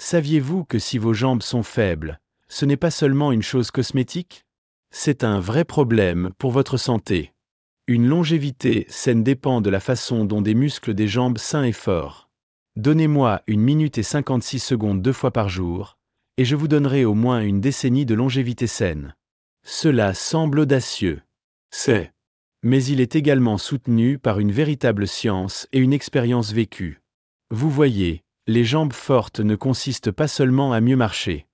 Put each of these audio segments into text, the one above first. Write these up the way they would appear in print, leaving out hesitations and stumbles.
Saviez-vous que si vos jambes sont faibles, ce n'est pas seulement une chose cosmétique? C'est un vrai problème pour votre santé. Une longévité saine dépend de la façon dont des muscles des jambes sains et forts. Donnez-moi 1 minute et 56 secondes 2 fois par jour, et je vous donnerai au moins une décennie de longévité saine. Cela semble audacieux. C'est. Mais il est également soutenu par une véritable science et une expérience vécue. Vous voyez, les jambes fortes ne consistent pas seulement à mieux marcher.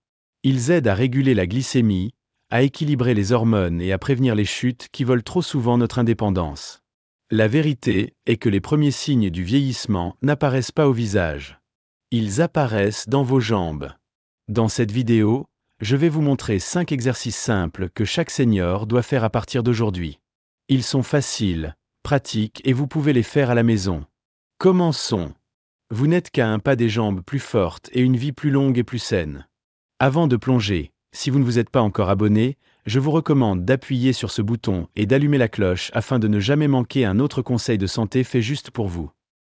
Ils aident à réguler la glycémie, à équilibrer les hormones et à prévenir les chutes qui volent trop souvent notre indépendance. La vérité est que les premiers signes du vieillissement n'apparaissent pas au visage. Ils apparaissent dans vos jambes. Dans cette vidéo, je vais vous montrer 5 exercices simples que chaque senior doit faire à partir d'aujourd'hui. Ils sont faciles, pratiques et vous pouvez les faire à la maison. Commençons. Vous n'êtes qu'à un pas des jambes plus fortes et une vie plus longue et plus saine. Avant de plonger, si vous ne vous êtes pas encore abonné, je vous recommande d'appuyer sur ce bouton et d'allumer la cloche afin de ne jamais manquer un autre conseil de santé fait juste pour vous.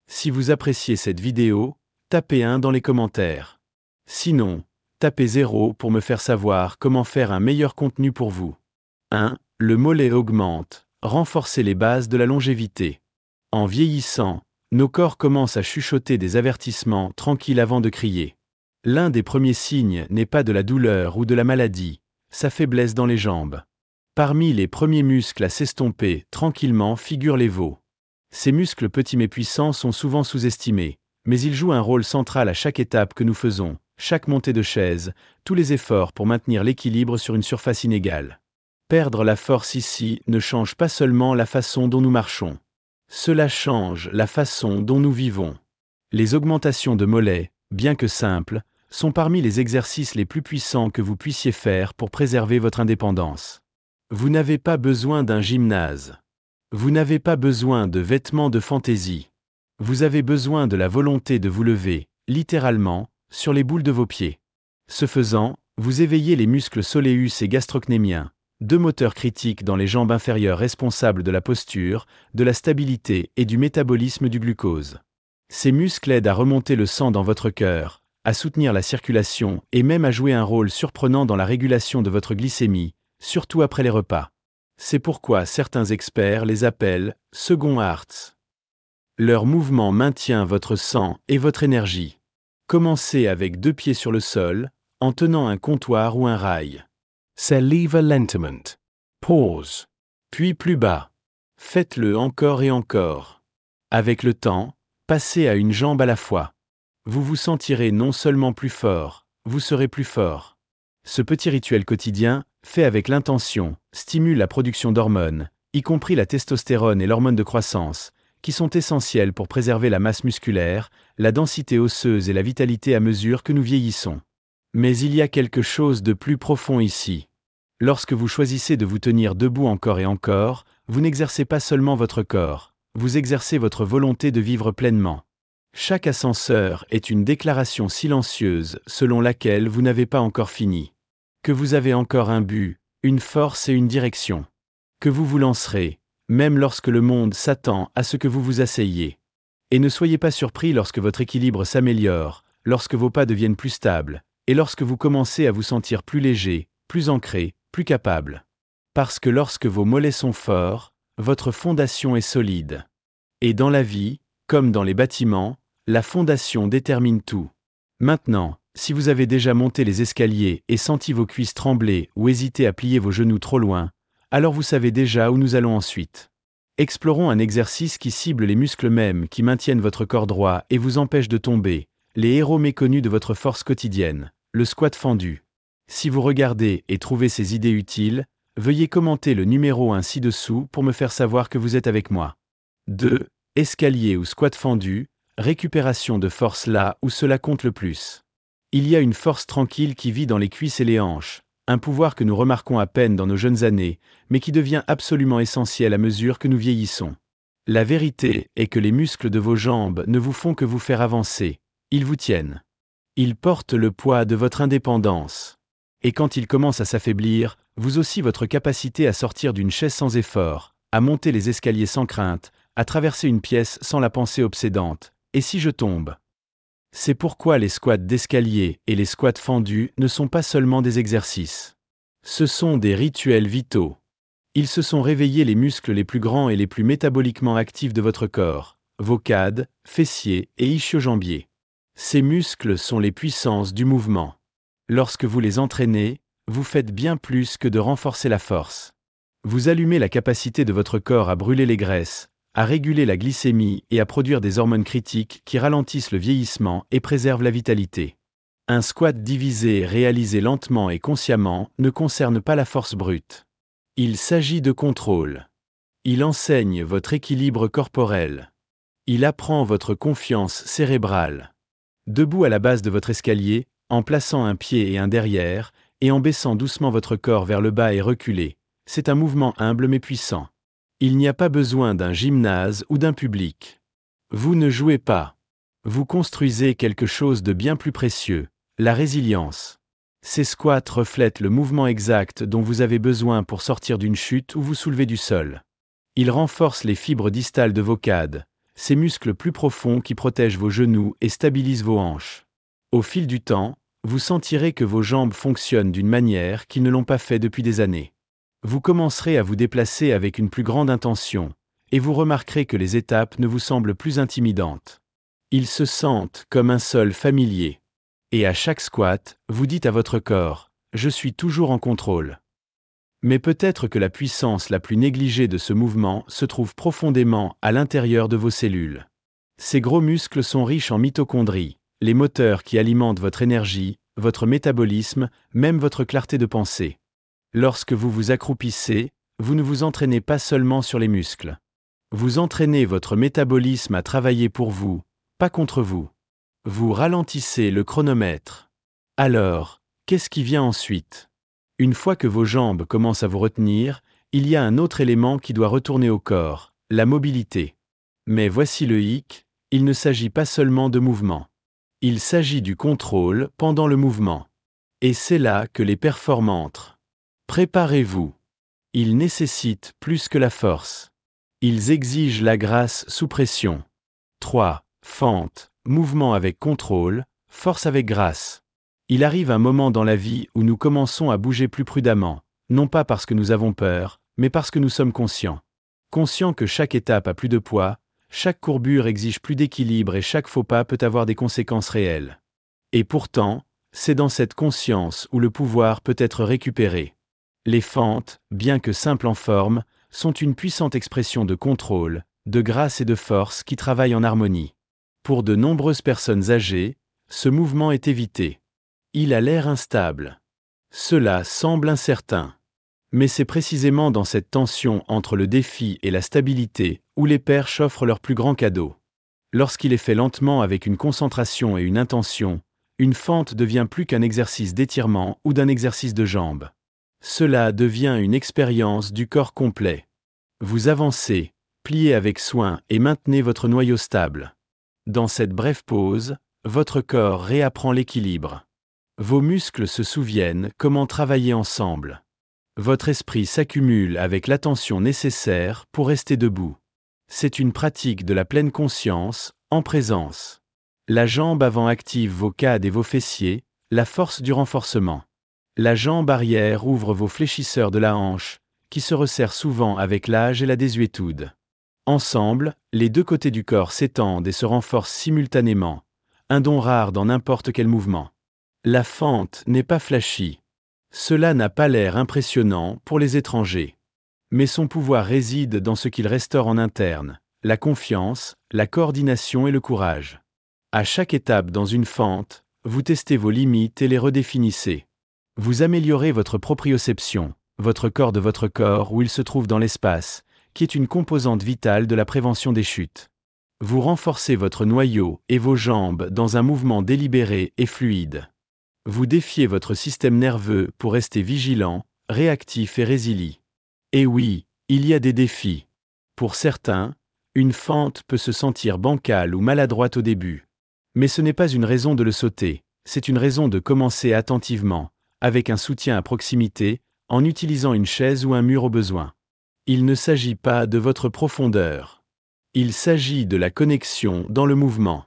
Si vous appréciez cette vidéo, tapez 1 dans les commentaires. Sinon, tapez 0 pour me faire savoir comment faire un meilleur contenu pour vous. 1. Le mollet augmente. Renforcer les bases de la longévité. En vieillissant, nos corps commencent à chuchoter des avertissements tranquilles avant de crier. L'un des premiers signes n'est pas de la douleur ou de la maladie, sa faiblesse dans les jambes. Parmi les premiers muscles à s'estomper tranquillement figurent les veaux. Ces muscles petits mais puissants sont souvent sous-estimés, mais ils jouent un rôle central à chaque étape que nous faisons, chaque montée de chaise, tous les efforts pour maintenir l'équilibre sur une surface inégale. Perdre la force ici ne change pas seulement la façon dont nous marchons. Cela change la façon dont nous vivons. Les augmentations de mollets, bien que simples, sont parmi les exercices les plus puissants que vous puissiez faire pour préserver votre indépendance. Vous n'avez pas besoin d'un gymnase. Vous n'avez pas besoin de vêtements de fantaisie. Vous avez besoin de la volonté de vous lever, littéralement, sur les boules de vos pieds. Ce faisant, vous éveillez les muscles soleus et gastrocnémiens, 2 moteurs critiques dans les jambes inférieures responsables de la posture, de la stabilité et du métabolisme du glucose. Ces muscles aident à remonter le sang dans votre cœur, à soutenir la circulation et même à jouer un rôle surprenant dans la régulation de votre glycémie, surtout après les repas. C'est pourquoi certains experts les appellent « second hearts ». Leur mouvement maintient votre sang et votre énergie. Commencez avec 2 pieds sur le sol, en tenant un comptoir ou un rail. Saliva lentement. Pause. Puis plus bas. Faites-le encore et encore. Avec le temps, passez à une jambe à la fois. Vous vous sentirez non seulement plus fort, vous serez plus fort. Ce petit rituel quotidien, fait avec l'intention, stimule la production d'hormones, y compris la testostérone et l'hormone de croissance, qui sont essentielles pour préserver la masse musculaire, la densité osseuse et la vitalité à mesure que nous vieillissons. Mais il y a quelque chose de plus profond ici. Lorsque vous choisissez de vous tenir debout encore et encore, vous n'exercez pas seulement votre corps, vous exercez votre volonté de vivre pleinement. Chaque ascenseur est une déclaration silencieuse selon laquelle vous n'avez pas encore fini. Que vous avez encore un but, une force et une direction. Que vous vous lancerez, même lorsque le monde s'attend à ce que vous vous asseyiez. Et ne soyez pas surpris lorsque votre équilibre s'améliore, lorsque vos pas deviennent plus stables, et lorsque vous commencez à vous sentir plus léger, plus ancré, plus capable. Parce que lorsque vos mollets sont forts, votre fondation est solide. Et dans la vie, comme dans les bâtiments, la fondation détermine tout. Maintenant, si vous avez déjà monté les escaliers et senti vos cuisses trembler ou hésité à plier vos genoux trop loin, alors vous savez déjà où nous allons ensuite. Explorons un exercice qui cible les muscles mêmes qui maintiennent votre corps droit et vous empêchent de tomber, les héros méconnus de votre force quotidienne, le squat fendu. Si vous regardez et trouvez ces idées utiles, veuillez commenter le numéro 1 ci-dessous pour me faire savoir que vous êtes avec moi. 2. Escalier ou squat fendu, récupération de force là où cela compte le plus. Il y a une force tranquille qui vit dans les cuisses et les hanches, un pouvoir que nous remarquons à peine dans nos jeunes années, mais qui devient absolument essentiel à mesure que nous vieillissons. La vérité est que les muscles de vos jambes ne vous font que vous faire avancer, ils vous tiennent. Ils portent le poids de votre indépendance. Et quand ils commencent à s'affaiblir, vous aussi votre capacité à sortir d'une chaise sans effort, à monter les escaliers sans crainte, à traverser une pièce sans la pensée obsédante. Et si je tombe? C'est pourquoi les squats d'escalier et les squats fendus ne sont pas seulement des exercices. Ce sont des rituels vitaux. Ils se sont réveillés les muscles les plus grands et les plus métaboliquement actifs de votre corps, vos quads, fessiers et ischio-jambiers. Ces muscles sont les puissances du mouvement. Lorsque vous les entraînez, vous faites bien plus que de renforcer la force. Vous allumez la capacité de votre corps à brûler les graisses, à réguler la glycémie et à produire des hormones critiques qui ralentissent le vieillissement et préservent la vitalité. Un squat divisé réalisé lentement et consciemment ne concerne pas la force brute. Il s'agit de contrôle. Il enseigne votre équilibre corporel. Il apprend votre confiance cérébrale. Debout à la base de votre escalier, en plaçant un pied et un derrière, et en baissant doucement votre corps vers le bas et reculé, c'est un mouvement humble mais puissant. Il n'y a pas besoin d'un gymnase ou d'un public. Vous ne jouez pas. Vous construisez quelque chose de bien plus précieux, la résilience. Ces squats reflètent le mouvement exact dont vous avez besoin pour sortir d'une chute ou vous soulever du sol. Ils renforcent les fibres distales de vos quads, ces muscles plus profonds qui protègent vos genoux et stabilisent vos hanches. Au fil du temps, vous sentirez que vos jambes fonctionnent d'une manière qu'ils ne l'ont pas fait depuis des années. Vous commencerez à vous déplacer avec une plus grande intention, et vous remarquerez que les étapes ne vous semblent plus intimidantes. Ils se sentent comme un sol familier. Et à chaque squat, vous dites à votre corps, « Je suis toujours en contrôle ». Mais peut-être que la puissance la plus négligée de ce mouvement se trouve profondément à l'intérieur de vos cellules. Ces gros muscles sont riches en mitochondries, les moteurs qui alimentent votre énergie, votre métabolisme, même votre clarté de pensée. Lorsque vous vous accroupissez, vous ne vous entraînez pas seulement sur les muscles. Vous entraînez votre métabolisme à travailler pour vous, pas contre vous. Vous ralentissez le chronomètre. Alors, qu'est-ce qui vient ensuite ? Une fois que vos jambes commencent à vous retenir, il y a un autre élément qui doit retourner au corps, la mobilité. Mais voici le hic, il ne s'agit pas seulement de mouvement. Il s'agit du contrôle pendant le mouvement. Et c'est là que les performances entrent. Préparez-vous. Ils nécessitent plus que la force. Ils exigent la grâce sous pression. 3. Fente. Mouvement avec contrôle, force avec grâce. Il arrive un moment dans la vie où nous commençons à bouger plus prudemment, non pas parce que nous avons peur, mais parce que nous sommes conscients. Conscients que chaque étape a plus de poids, chaque courbure exige plus d'équilibre et chaque faux pas peut avoir des conséquences réelles. Et pourtant, c'est dans cette conscience où le pouvoir peut être récupéré. Les fentes, bien que simples en forme, sont une puissante expression de contrôle, de grâce et de force qui travaillent en harmonie. Pour de nombreuses personnes âgées, ce mouvement est évité. Il a l'air instable. Cela semble incertain. Mais c'est précisément dans cette tension entre le défi et la stabilité où les perches offrent leur plus grand cadeau. Lorsqu'il est fait lentement avec une concentration et une intention, une fente devient plus qu'un exercice d'étirement ou d'un exercice de jambes. Cela devient une expérience du corps complet. Vous avancez, pliez avec soin et maintenez votre noyau stable. Dans cette brève pause, votre corps réapprend l'équilibre. Vos muscles se souviennent comment travailler ensemble. Votre esprit s'accumule avec l'attention nécessaire pour rester debout. C'est une pratique de la pleine conscience, en présence. La jambe avant active vos quads et vos fessiers, la force du renforcement. La jambe arrière ouvre vos fléchisseurs de la hanche, qui se resserrent souvent avec l'âge et la désuétude. Ensemble, les deux côtés du corps s'étendent et se renforcent simultanément, un don rare dans n'importe quel mouvement. La fente n'est pas flashy. Cela n'a pas l'air impressionnant pour les étrangers. Mais son pouvoir réside dans ce qu'il restaure en interne, la confiance, la coordination et le courage. À chaque étape dans une fente, vous testez vos limites et les redéfinissez. Vous améliorez votre proprioception, votre corps de votre corps où il se trouve dans l'espace, qui est une composante vitale de la prévention des chutes. Vous renforcez votre noyau et vos jambes dans un mouvement délibéré et fluide. Vous défiez votre système nerveux pour rester vigilant, réactif et résilient. Et oui, il y a des défis. Pour certains, une fente peut se sentir bancale ou maladroite au début. Mais ce n'est pas une raison de le sauter, c'est une raison de commencer attentivement, avec un soutien à proximité, en utilisant une chaise ou un mur au besoin. Il ne s'agit pas de votre profondeur. Il s'agit de la connexion dans le mouvement.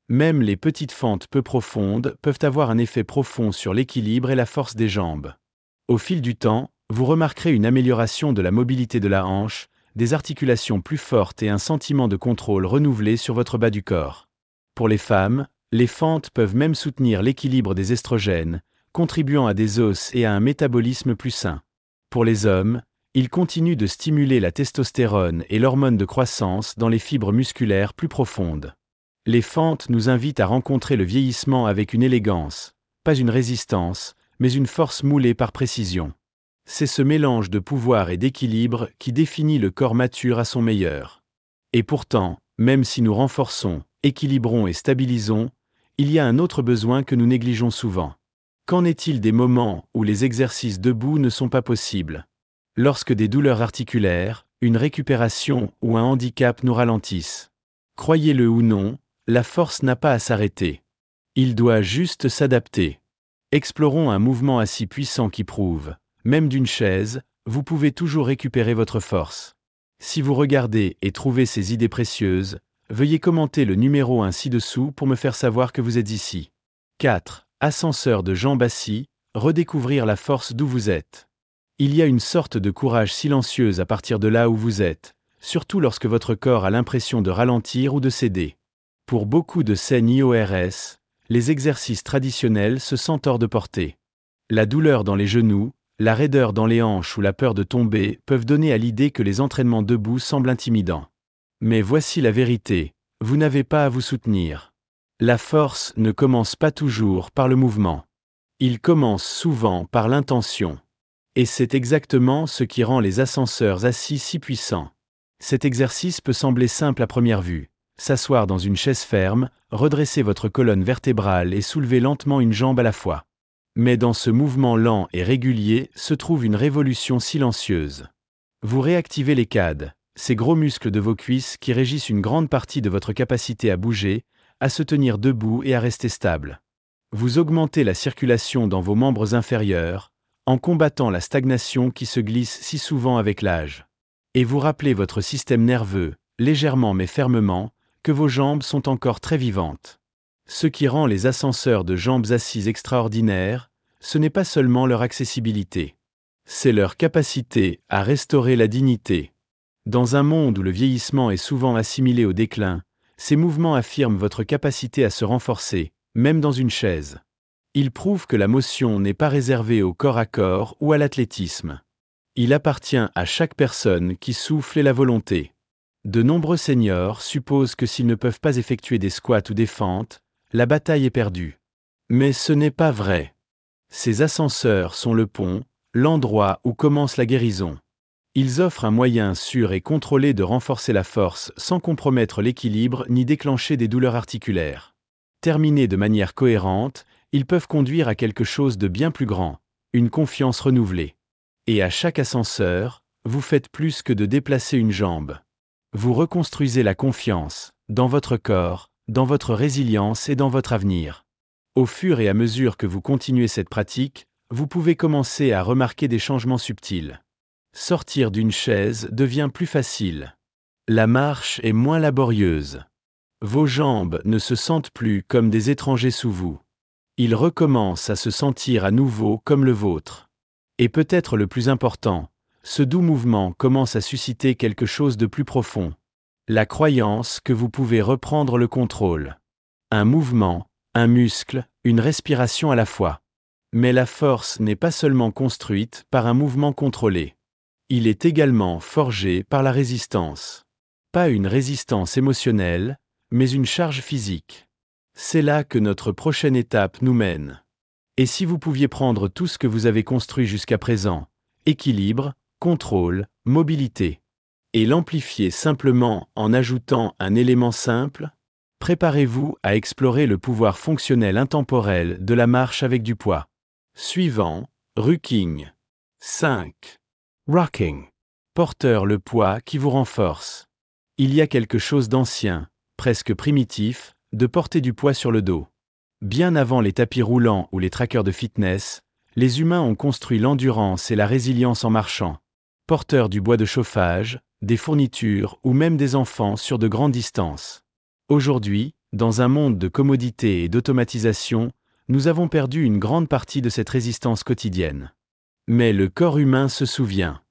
Même les petites fentes peu profondes peuvent avoir un effet profond sur l'équilibre et la force des jambes. Au fil du temps, vous remarquerez une amélioration de la mobilité de la hanche, des articulations plus fortes et un sentiment de contrôle renouvelé sur votre bas du corps. Pour les femmes, les fentes peuvent même soutenir l'équilibre des estrogènes, contribuant à des os et à un métabolisme plus sain. Pour les hommes, ils continuent de stimuler la testostérone et l'hormone de croissance dans les fibres musculaires plus profondes. Les fentes nous invitent à rencontrer le vieillissement avec une élégance, pas une résistance, mais une force moulée par précision. C'est ce mélange de pouvoir et d'équilibre qui définit le corps mature à son meilleur. Et pourtant, même si nous renforçons, équilibrons et stabilisons, il y a un autre besoin que nous négligeons souvent. Qu'en est-il des moments où les exercices debout ne sont pas possibles? Lorsque des douleurs articulaires, une récupération ou un handicap nous ralentissent. Croyez-le ou non, la force n'a pas à s'arrêter. Il doit juste s'adapter. Explorons un mouvement assis puissant qui prouve, même d'une chaise, vous pouvez toujours récupérer votre force. Si vous regardez et trouvez ces idées précieuses, veuillez commenter le numéro 1 ci-dessous pour me faire savoir que vous êtes ici. 4. Ascenseur de jambes assis, redécouvrir la force d'où vous êtes. Il y a une sorte de courage silencieux à partir de là où vous êtes, surtout lorsque votre corps a l'impression de ralentir ou de céder. Pour beaucoup de CNIORS, les exercices traditionnels se sentent hors de portée. La douleur dans les genoux, la raideur dans les hanches ou la peur de tomber peuvent donner à l'idée que les entraînements debout semblent intimidants. Mais voici la vérité, vous n'avez pas à vous soutenir. La force ne commence pas toujours par le mouvement. Il commence souvent par l'intention. Et c'est exactement ce qui rend les ascenseurs assis si puissants. Cet exercice peut sembler simple à première vue. S'asseoir dans une chaise ferme, redresser votre colonne vertébrale et soulever lentement une jambe à la fois. Mais dans ce mouvement lent et régulier se trouve une révolution silencieuse. Vous réactivez les quads, ces gros muscles de vos cuisses qui régissent une grande partie de votre capacité à bouger, à se tenir debout et à rester stable. Vous augmentez la circulation dans vos membres inférieurs, en combattant la stagnation qui se glisse si souvent avec l'âge. Et vous rappelez votre système nerveux, légèrement mais fermement, que vos jambes sont encore très vivantes. Ce qui rend les ascenseurs de jambes assises extraordinaires, ce n'est pas seulement leur accessibilité. C'est leur capacité à restaurer la dignité. Dans un monde où le vieillissement est souvent assimilé au déclin, ces mouvements affirment votre capacité à se renforcer, même dans une chaise. Ils prouvent que la motion n'est pas réservée au corps à corps ou à l'athlétisme. Il appartient à chaque personne qui souffle et la volonté. De nombreux seniors supposent que s'ils ne peuvent pas effectuer des squats ou des fentes, la bataille est perdue. Mais ce n'est pas vrai. Ces ascenseurs sont le pont, l'endroit où commence la guérison. Ils offrent un moyen sûr et contrôlé de renforcer la force sans compromettre l'équilibre ni déclencher des douleurs articulaires. Terminés de manière cohérente, ils peuvent conduire à quelque chose de bien plus grand, une confiance renouvelée. Et à chaque ascenseur, vous faites plus que de déplacer une jambe. Vous reconstruisez la confiance, dans votre corps, dans votre résilience et dans votre avenir. Au fur et à mesure que vous continuez cette pratique, vous pouvez commencer à remarquer des changements subtils. Sortir d'une chaise devient plus facile. La marche est moins laborieuse. Vos jambes ne se sentent plus comme des étrangers sous vous. Ils recommencent à se sentir à nouveau comme le vôtre. Et peut-être le plus important, ce doux mouvement commence à susciter quelque chose de plus profond. La croyance que vous pouvez reprendre le contrôle. Un mouvement, un muscle, une respiration à la fois. Mais la force n'est pas seulement construite par un mouvement contrôlé. Il est également forgé par la résistance. Pas une résistance émotionnelle, mais une charge physique. C'est là que notre prochaine étape nous mène. Et si vous pouviez prendre tout ce que vous avez construit jusqu'à présent, équilibre, contrôle, mobilité, et l'amplifier simplement en ajoutant un élément simple, préparez-vous à explorer le pouvoir fonctionnel intemporel de la marche avec du poids. Suivant, Rucking. 5. Rocking. Porteur le poids qui vous renforce. Il y a quelque chose d'ancien, presque primitif, de porter du poids sur le dos. Bien avant les tapis roulants ou les trackers de fitness, les humains ont construit l'endurance et la résilience en marchant. Porteurs du bois de chauffage, des fournitures ou même des enfants sur de grandes distances. Aujourd'hui, Dans un monde de commodité et d'automatisation, nous avons perdu une grande partie de cette résistance quotidienne. Mais le corps humain se souvient.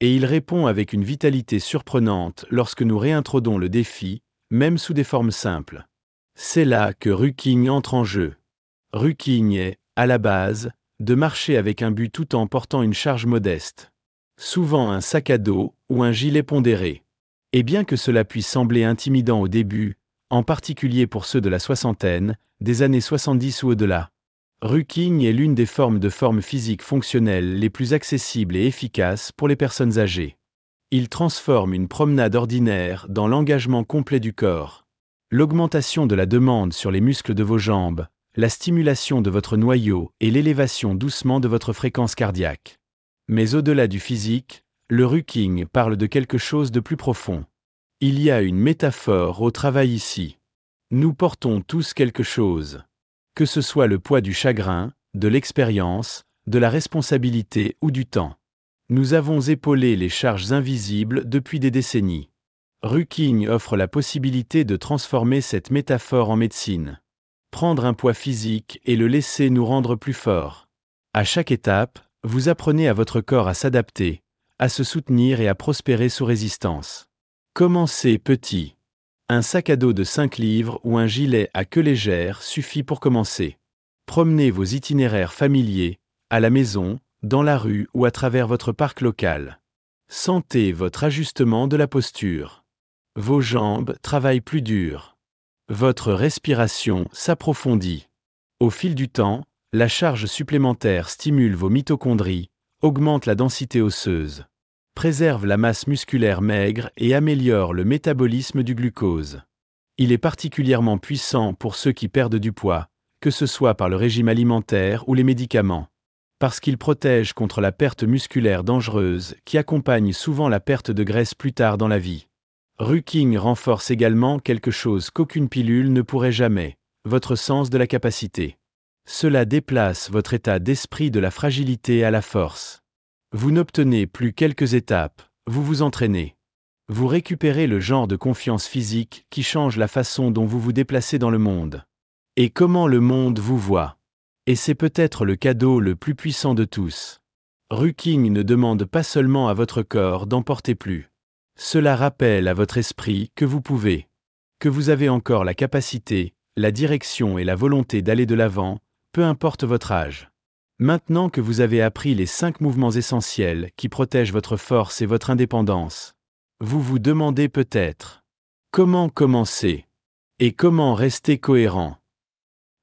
Et il répond avec une vitalité surprenante lorsque nous réintroduisons le défi, même sous des formes simples. C'est là que Ruking entre en jeu. Ruking est, à la base, de marcher avec un but tout en portant une charge modeste. Souvent un sac à dos ou un gilet pondéré. Et bien que cela puisse sembler intimidant au début, en particulier pour ceux de la soixantaine, des années 70 ou au-delà, Ruking est l'une des formes de forme physique fonctionnelle les plus accessibles et efficaces pour les personnes âgées. Il transforme une promenade ordinaire dans l'engagement complet du corps. L'augmentation de la demande sur les muscles de vos jambes, la stimulation de votre noyau et l'élévation doucement de votre fréquence cardiaque. Mais au-delà du physique, le Ruking parle de quelque chose de plus profond. Il y a une métaphore au travail ici. Nous portons tous quelque chose. Que ce soit le poids du chagrin, de l'expérience, de la responsabilité ou du temps. Nous avons épaulé les charges invisibles depuis des décennies. Ruking offre la possibilité de transformer cette métaphore en médecine. Prendre un poids physique et le laisser nous rendre plus forts. À chaque étape, vous apprenez à votre corps à s'adapter, à se soutenir et à prospérer sous résistance. Commencez petit. Un sac à dos de 5 livres ou un gilet à queue légère suffit pour commencer. Promenez vos itinéraires familiers, à la maison, dans la rue ou à travers votre parc local. Sentez votre ajustement de la posture. Vos jambes travaillent plus dur. Votre respiration s'approfondit. Au fil du temps, la charge supplémentaire stimule vos mitochondries, augmente la densité osseuse, préserve la masse musculaire maigre et améliore le métabolisme du glucose. Il est particulièrement puissant pour ceux qui perdent du poids, que ce soit par le régime alimentaire ou les médicaments, parce qu'il protège contre la perte musculaire dangereuse qui accompagne souvent la perte de graisse plus tard dans la vie. Ruking renforce également quelque chose qu'aucune pilule ne pourrait jamais, votre sens de la capacité. Cela déplace votre état d'esprit de la fragilité à la force. Vous n'obtenez plus quelques étapes, vous vous entraînez. Vous récupérez le genre de confiance physique qui change la façon dont vous vous déplacez dans le monde. Et comment le monde vous voit. Et c'est peut-être le cadeau le plus puissant de tous. Ruking ne demande pas seulement à votre corps d'en porter plus. Cela rappelle à votre esprit que vous pouvez. Que vous avez encore la capacité, la direction et la volonté d'aller de l'avant, peu importe votre âge. Maintenant que vous avez appris les 5 mouvements essentiels qui protègent votre force et votre indépendance, vous vous demandez peut-être comment commencer et comment rester cohérent.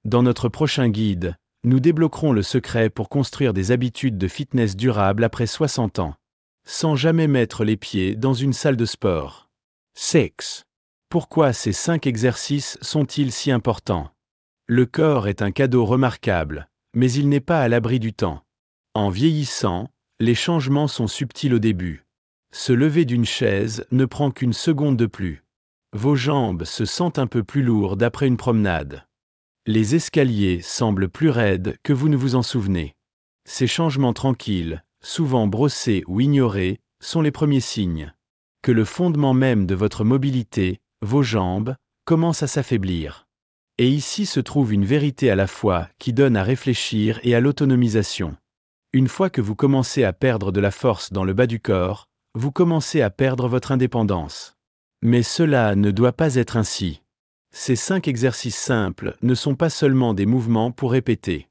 Dans notre prochain guide, nous débloquerons le secret pour construire des habitudes de fitness durables après 60 ans, sans jamais mettre les pieds dans une salle de sport. 6. Pourquoi ces 5 exercices sont-ils si importants? Le corps est un cadeau remarquable, mais il n'est pas à l'abri du temps. En vieillissant, les changements sont subtils au début. Se lever d'une chaise ne prend qu'une seconde de plus. Vos jambes se sentent un peu plus lourdes après une promenade. Les escaliers semblent plus raides que vous ne vous en souvenez. Ces changements tranquilles, souvent brossés ou ignorés, sont les premiers signes que le fondement même de votre mobilité, vos jambes, commence à s'affaiblir. Et ici se trouve une vérité à la fois qui donne à réfléchir et à l'autonomisation. Une fois que vous commencez à perdre de la force dans le bas du corps, vous commencez à perdre votre indépendance. Mais cela ne doit pas être ainsi. Ces 5 exercices simples ne sont pas seulement des mouvements pour répéter.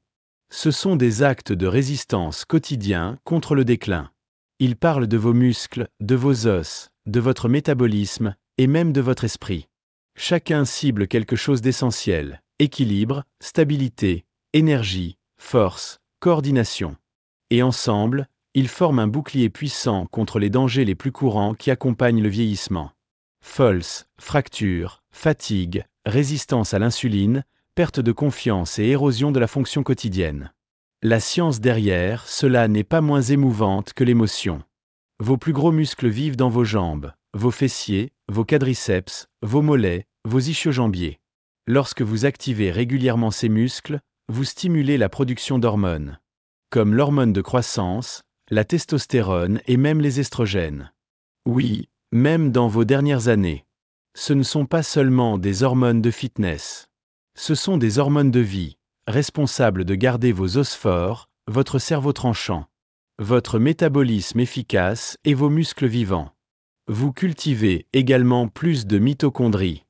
Ce sont des actes de résistance quotidiens contre le déclin. Ils parlent de vos muscles, de vos os, de votre métabolisme et même de votre esprit. Chacun cible quelque chose d'essentiel: équilibre, stabilité, énergie, force, coordination. Et ensemble, ils forment un bouclier puissant contre les dangers les plus courants qui accompagnent le vieillissement. Falls, fractures, fatigue, résistance à l'insuline, perte de confiance et érosion de la fonction quotidienne. La science derrière, cela n'est pas moins émouvante que l'émotion. Vos plus gros muscles vivent dans vos jambes, vos fessiers, vos quadriceps, vos mollets, vos ischio-jambiers. Lorsque vous activez régulièrement ces muscles, vous stimulez la production d'hormones, comme l'hormone de croissance, la testostérone et même les estrogènes. Oui, même dans vos dernières années. Ce ne sont pas seulement des hormones de fitness. Ce sont des hormones de vie, responsables de garder vos os forts, votre cerveau tranchant, votre métabolisme efficace et vos muscles vivants. Vous cultivez également plus de mitochondries,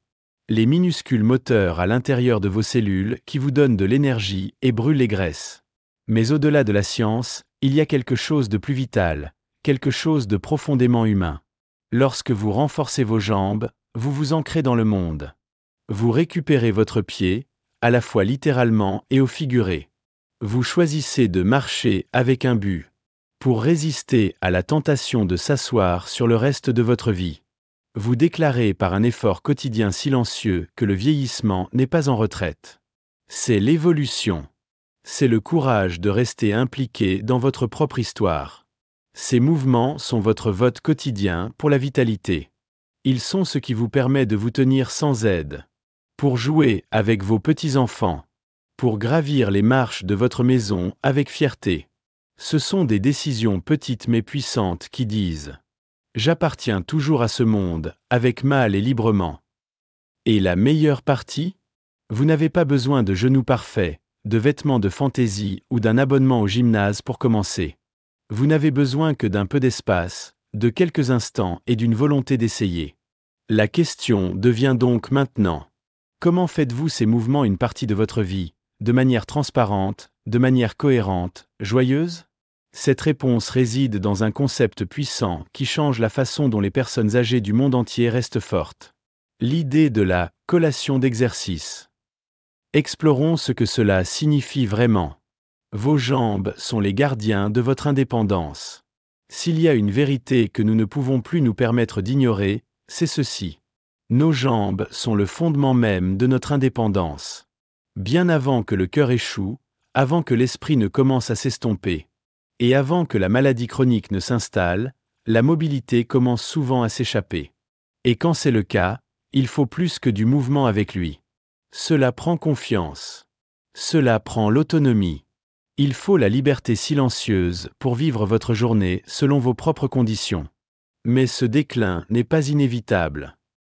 les minuscules moteurs à l'intérieur de vos cellules qui vous donnent de l'énergie et brûlent les graisses. Mais au-delà de la science, il y a quelque chose de plus vital, quelque chose de profondément humain. Lorsque vous renforcez vos jambes, vous vous ancrez dans le monde. Vous récupérez votre pied, à la fois littéralement et au figuré. Vous choisissez de marcher avec un but, pour résister à la tentation de s'asseoir sur le reste de votre vie. Vous déclarez par un effort quotidien silencieux que le vieillissement n'est pas en retraite. C'est l'évolution. C'est le courage de rester impliqué dans votre propre histoire. Ces mouvements sont votre vote quotidien pour la vitalité. Ils sont ce qui vous permet de vous tenir sans aide, pour jouer avec vos petits-enfants, pour gravir les marches de votre maison avec fierté. Ce sont des décisions petites mais puissantes qui disent « J'appartiens toujours à ce monde, avec mal et librement ». Et la meilleure partie? Vous n'avez pas besoin de genoux parfaits, de vêtements de fantaisie ou d'un abonnement au gymnase pour commencer. Vous n'avez besoin que d'un peu d'espace, de quelques instants et d'une volonté d'essayer. La question devient donc maintenant: comment faites-vous ces mouvements une partie de votre vie, de manière transparente, de manière cohérente, joyeuse? Cette réponse réside dans un concept puissant qui change la façon dont les personnes âgées du monde entier restent fortes. L'idée de la collation d'exercice. Explorons ce que cela signifie vraiment. Vos jambes sont les gardiens de votre indépendance. S'il y a une vérité que nous ne pouvons plus nous permettre d'ignorer, c'est ceci. Nos jambes sont le fondement même de notre indépendance. Bien avant que le cœur échoue, avant que l'esprit ne commence à s'estomper, et avant que la maladie chronique ne s'installe, la mobilité commence souvent à s'échapper. Et quand c'est le cas, il faut plus que du mouvement avec lui. Cela prend confiance. Cela prend l'autonomie. Il faut la liberté silencieuse pour vivre votre journée selon vos propres conditions. Mais ce déclin n'est pas inévitable.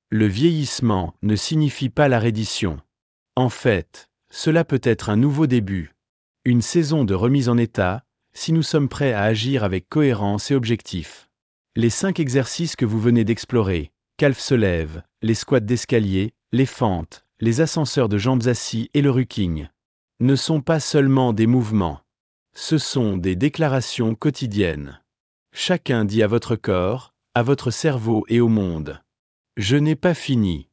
Le vieillissement ne signifie pas la reddition. En fait, cela peut être un nouveau début. Une saison de remise en état, si nous sommes prêts à agir avec cohérence et objectif. Les 5 exercices que vous venez d'explorer, calf se lève, les squats d'escalier, les fentes, les ascenseurs de jambes assis et le rucking, ne sont pas seulement des mouvements. Ce sont des déclarations quotidiennes. Chacun dit à votre corps, à votre cerveau et au monde: je n'ai pas fini.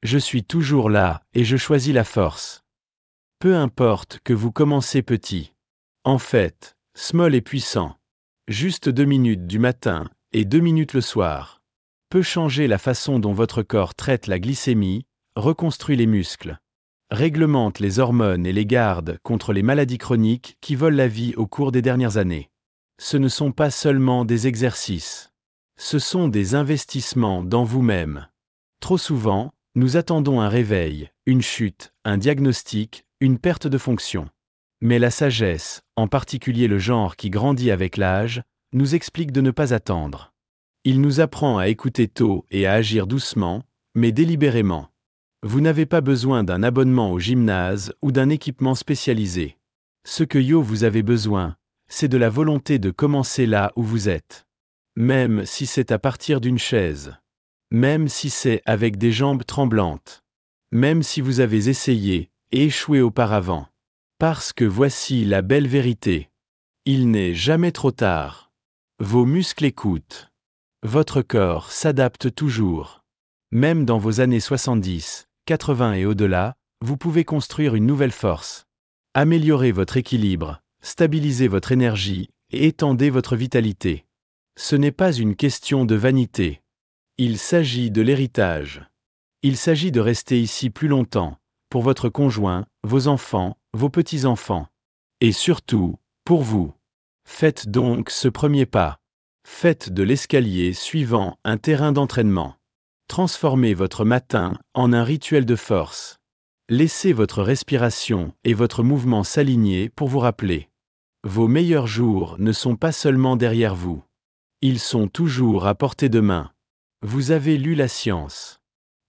Je suis toujours là et je choisis la force. Peu importe que vous commencez petit. En fait, small et puissant. Juste 2 minutes du matin et 2 minutes le soir peut changer la façon dont votre corps traite la glycémie, reconstruit les muscles, réglemente les hormones et les garde contre les maladies chroniques qui volent la vie au cours des dernières années. Ce ne sont pas seulement des exercices. Ce sont des investissements dans vous-même. Trop souvent, nous attendons un réveil, une chute, un diagnostic, une perte de fonction. Mais la sagesse, en particulier le genre qui grandit avec l'âge, nous explique de ne pas attendre. Il nous apprend à écouter tôt et à agir doucement, mais délibérément. Vous n'avez pas besoin d'un abonnement au gymnase ou d'un équipement spécialisé. Ce que vous avez besoin, c'est de la volonté de commencer là où vous êtes. Même si c'est à partir d'une chaise. Même si c'est avec des jambes tremblantes. Même si vous avez essayé et échoué auparavant. Parce que voici la belle vérité. Il n'est jamais trop tard. Vos muscles écoutent. Votre corps s'adapte toujours. Même dans vos années 70, 80 et au-delà, vous pouvez construire une nouvelle force. Améliorez votre équilibre, stabilisez votre énergie et étendez votre vitalité. Ce n'est pas une question de vanité. Il s'agit de l'héritage. Il s'agit de rester ici plus longtemps, pour votre conjoint, vos enfants, vos petits-enfants. Et surtout, pour vous. Faites donc ce premier pas. Faites de l'escalier suivant un terrain d'entraînement. Transformez votre matin en un rituel de force. Laissez votre respiration et votre mouvement s'aligner pour vous rappeler. Vos meilleurs jours ne sont pas seulement derrière vous. Ils sont toujours à portée de main. Vous avez lu la science.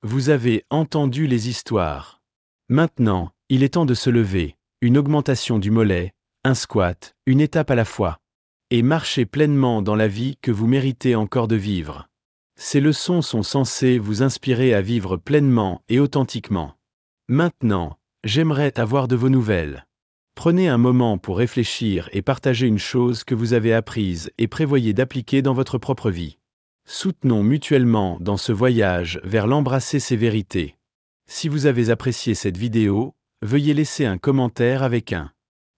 Vous avez entendu les histoires. Maintenant, il est temps de se lever, une augmentation du mollet, un squat, une étape à la fois. Et marcher pleinement dans la vie que vous méritez encore de vivre. Ces leçons sont censées vous inspirer à vivre pleinement et authentiquement. Maintenant, j'aimerais avoir de vos nouvelles. Prenez un moment pour réfléchir et partager une chose que vous avez apprise et prévoyez d'appliquer dans votre propre vie. Soutenons mutuellement dans ce voyage vers l'embrasser ces vérités. Si vous avez apprécié cette vidéo, veuillez laisser un commentaire avec un.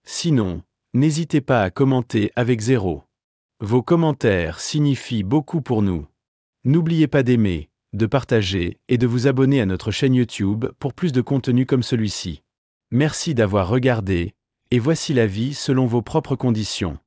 Sinon, n'hésitez pas à commenter avec 0. Vos commentaires signifient beaucoup pour nous. N'oubliez pas d'aimer, de partager et de vous abonner à notre chaîne YouTube pour plus de contenu comme celui-ci. Merci d'avoir regardé, et voici la vie selon vos propres conditions.